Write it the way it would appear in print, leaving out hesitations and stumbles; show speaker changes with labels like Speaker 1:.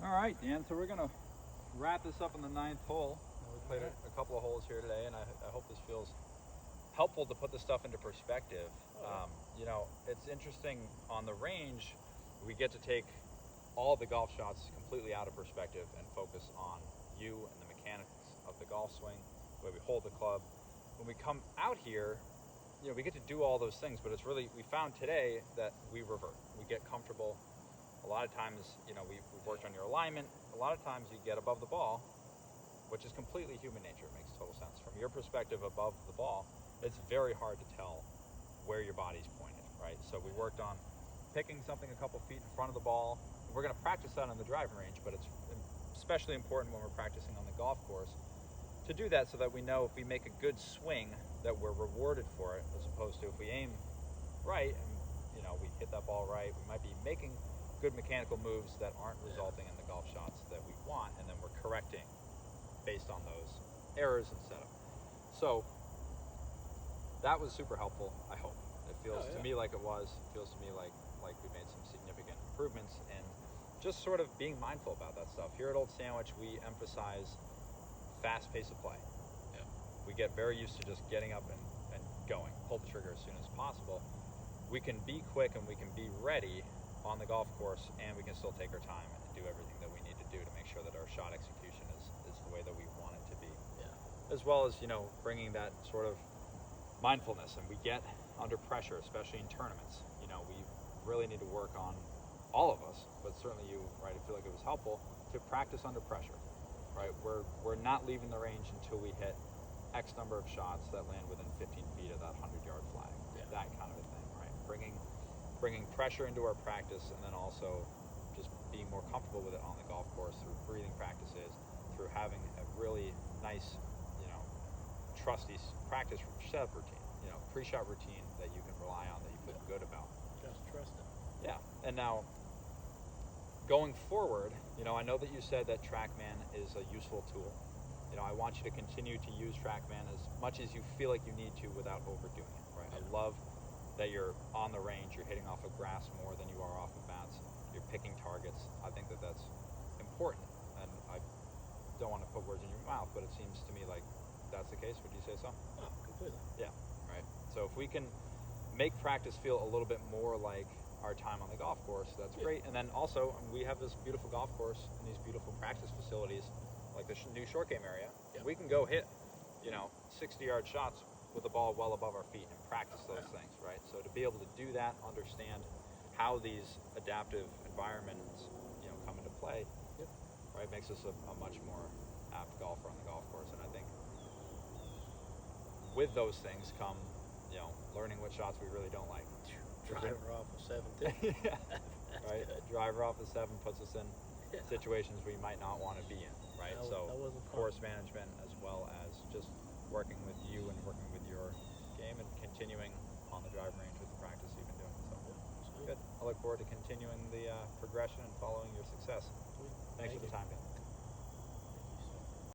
Speaker 1: All right, Dan, so we're going to wrap this up on the 9th hole. We played a couple of holes here today, and I hope this feels helpful to put the stuff into perspective. You know, it's interesting on the range, we get to take all the golf shots completely out of perspective and focus on you and the mechanics of the golf swing, the way we hold the club. When we come out here, you know, we get to do all those things, but it's really, we found today that we revert. We get comfortable. A lot of times, you know, we've worked on your alignment. A lot of times you get above the ball, which is completely human nature. It makes total sense. From your perspective above the ball, it's very hard to tell where your body's pointed, right? So we worked on picking something a couple feet in front of the ball. We're going to practice that on the driving range, but it's especially important when we're practicing on the golf course to do that so that we know if we make a good swing that we're rewarded for it, as opposed to if we aim right and, you know, we hit that ball right, we might be making good mechanical moves that aren't resulting in the golf shots that we want, and then we're correcting based on those errors in setup. So that was super helpful, I hope. It feels to me like it was. It feels to me like we made some significant improvements in just sort of being mindful about that stuff. Here at Old Sandwich, we emphasize fast pace of play.
Speaker 2: Yeah.
Speaker 1: We get very used to just getting up and going, pull the trigger as soon as possible. We can be quick and we can be ready on the golf course, and we can still take our time and do everything that we need to do to make sure that our shot execution is the way that we want it to be.
Speaker 2: Yeah.
Speaker 1: As well as, you know, bringing that sort of mindfulness, and we get under pressure, especially in tournaments. You know, we really need to work on, all of us, but certainly you, right? I feel like it was helpful to practice under pressure, right? We're not leaving the range until we hit X number of shots that land within 15 feet of that 100-yard flag.
Speaker 2: Yeah.
Speaker 1: That kind of a thing, right? Bringing pressure into our practice, and then also just being more comfortable with it on the golf course through breathing practices, through having a really nice, you know, trusty practice setup routine, you know, pre-shot routine that you can rely on, that you feel good about.
Speaker 2: Just trust it.
Speaker 1: Yeah. And now going forward, you know, I know that you said that TrackMan is a useful tool. You know, I want you to continue to use TrackMan as much as you feel like you need to without overdoing it, right?
Speaker 2: Yeah.
Speaker 1: I love that you're on the range, you're hitting off of grass more than you are off of mats, you're picking targets. I think that that's important, and I don't want to put words in your mouth, but it seems to me like that's the case. Would you say so?
Speaker 2: Oh, completely.
Speaker 1: Yeah, right. So if we can make practice feel a little bit more like our time on the golf course, that's great. And then also, we have this beautiful golf course and these beautiful practice facilities, like the new short game area.
Speaker 2: Yeah.
Speaker 1: We can go hit, you know, 60-yard shots with the ball well above our feet and practice those things, right? So to be able to do that, understand how these adaptive environments, you know, come into play,
Speaker 2: Yep.
Speaker 1: right, makes us a much more apt golfer on the golf course. And I think with those things come, you know, learning what shots we really don't like.
Speaker 2: Driver off of 17.
Speaker 1: Yeah,
Speaker 2: That's
Speaker 1: right.
Speaker 2: good.
Speaker 1: Driver off of 7 puts us in
Speaker 2: Yeah.
Speaker 1: situations we might not want to be in, right?
Speaker 2: That
Speaker 1: So
Speaker 2: wasn't fun.
Speaker 1: course management, as well as just working with you and working with your game and continuing on the driving range with the practice you've been doing. So good. I look forward to continuing the progression and following your success.
Speaker 2: Sweet.
Speaker 1: Thanks
Speaker 2: Thank
Speaker 1: for the
Speaker 2: you.
Speaker 1: time, Dan.